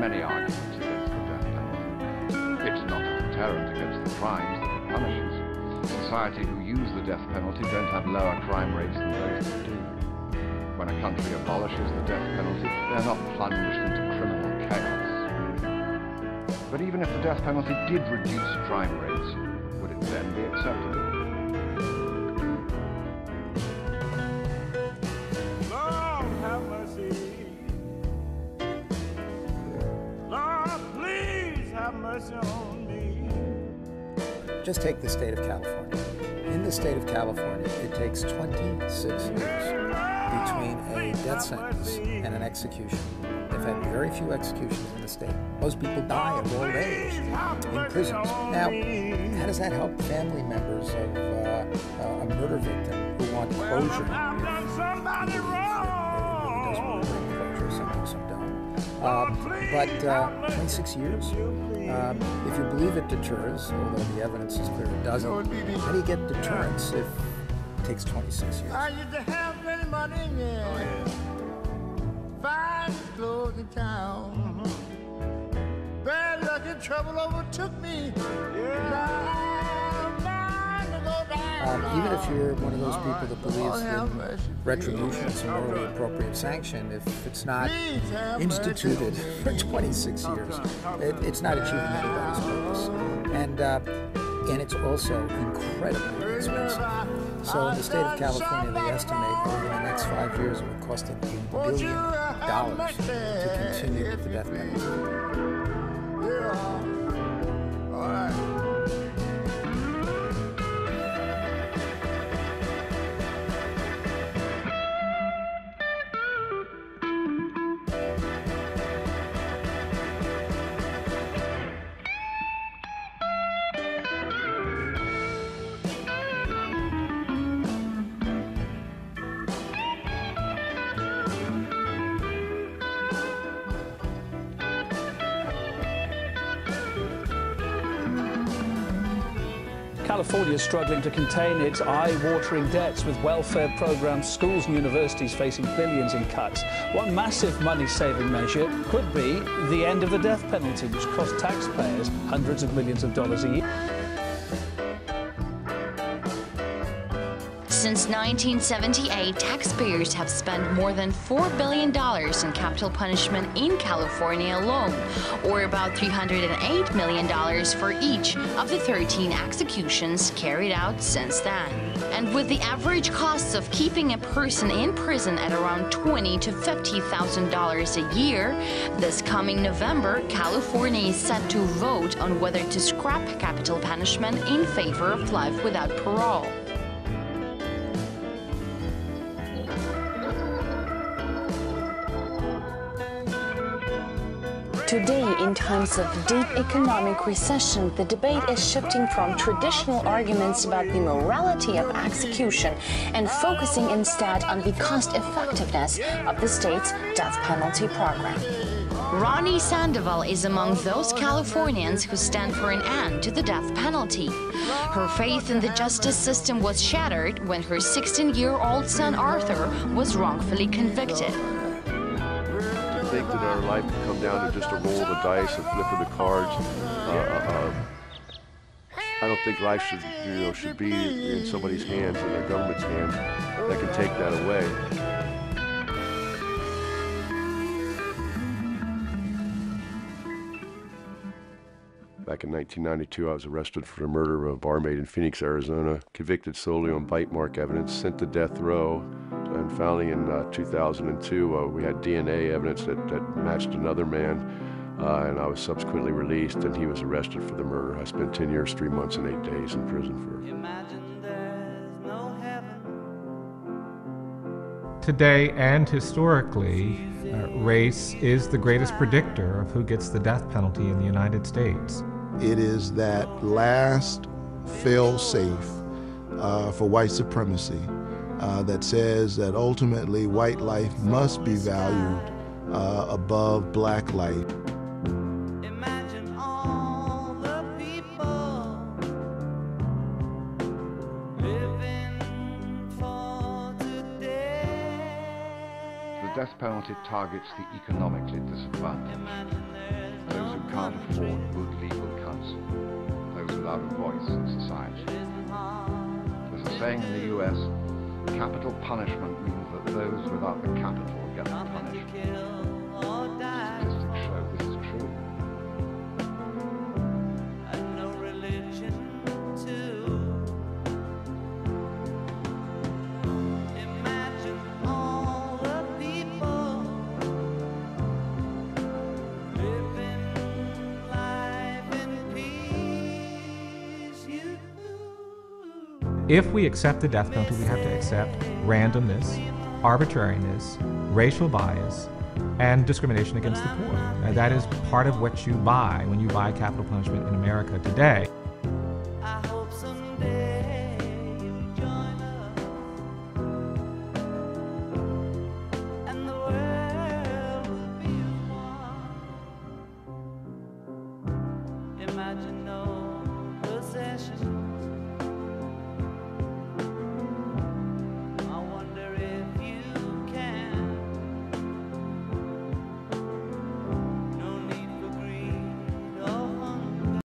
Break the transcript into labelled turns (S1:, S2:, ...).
S1: many arguments against the death penalty. It's not a deterrent against the crimes that it punishes. Society who use the death penalty don't have lower crime rates than those that do. When a country abolishes the death penalty, they're not plunged into criminal chaos. But even if the death penalty did reduce crime rates, would it then be acceptable?
S2: Lord, have mercy. Lord, please have mercy on me.
S3: Just take the state of California. In the state of California, it takes 26 years between a death sentence and an execution. They've had very few executions in the state. Most people die of old age in prisons. Now, how does that help family members of a murder victim who want closure? Some don't. But 26 years? If you believe it deters, although the evidence is clear it doesn't, how do you get deterrence if it takes 26 years?
S2: I used to have plenty money, yeah. Fine clothes in town. Bad luck and trouble overtook me.
S3: Even if you're one of those people that believes in retribution as a morally appropriate sanction, if it's not instituted for 26 years, it's not achieving anybody's purpose. And it's also incredibly expensive. So in the state of California, they estimate over the next 5 years it would cost them $1 billion to continue with the death penalty.
S2: Yeah. All right.
S4: California is struggling to contain its eye-watering debts, with welfare programs, schools and universities facing billions in cuts. One massive money-saving measure could be the end of the death penalty, which costs taxpayers hundreds of millions of dollars a year.
S5: Since 1978, taxpayers have spent more than $4 billion in capital punishment in California alone, or about $308 million for each of the 13 executions carried out since then. And with the average costs of keeping a person in prison at around $20,000 to $50,000 a year, this coming November, California is set to vote on whether to scrap capital punishment in favor of life without parole.
S6: Today, in times of deep economic recession, the debate is shifting from traditional arguments about the morality of execution and focusing instead on the cost-effectiveness of the state's death penalty program.
S5: Ronnie Sandoval is among those Californians who stand for an end to the death penalty. Her faith in the justice system was shattered when her 16-year-old son Arthur was wrongfully convicted.
S7: I think that our life can come down to just a roll of the dice, a flip of the cards. I don't think life should be in somebody's hands, in the government's hands, that can take that away. Back in 1992, I was arrested for the murder of a barmaid in Phoenix, Arizona, convicted solely on bite mark evidence, sent to death row. And finally, in 2002, we had DNA evidence that matched another man, and I was subsequently released, and he was arrested for the murder. I spent 10 years, 3 months, and 8 days in prison for.
S8: Imagine there's no heaven.
S9: Today and historically, race is the greatest predictor of who gets the death penalty in the United States.
S10: It is that last fail-safe for white supremacy that says that ultimately white life must be valued above black life.
S8: Imagine all the people living for today.
S1: The death penalty targets the economically disadvantaged, those who can't afford good legal counsel, those without a voice in society. There's a saying in the US, capital punishment means that those without the capital get punished. Statistics show this is true.
S9: If we accept the death penalty, we have to accept randomness, arbitrariness, racial bias, and discrimination against the poor. And that is part of what you buy when you buy capital punishment in America today.
S8: I hope someday you'll join us, and the world will be as one. Imagine no possession.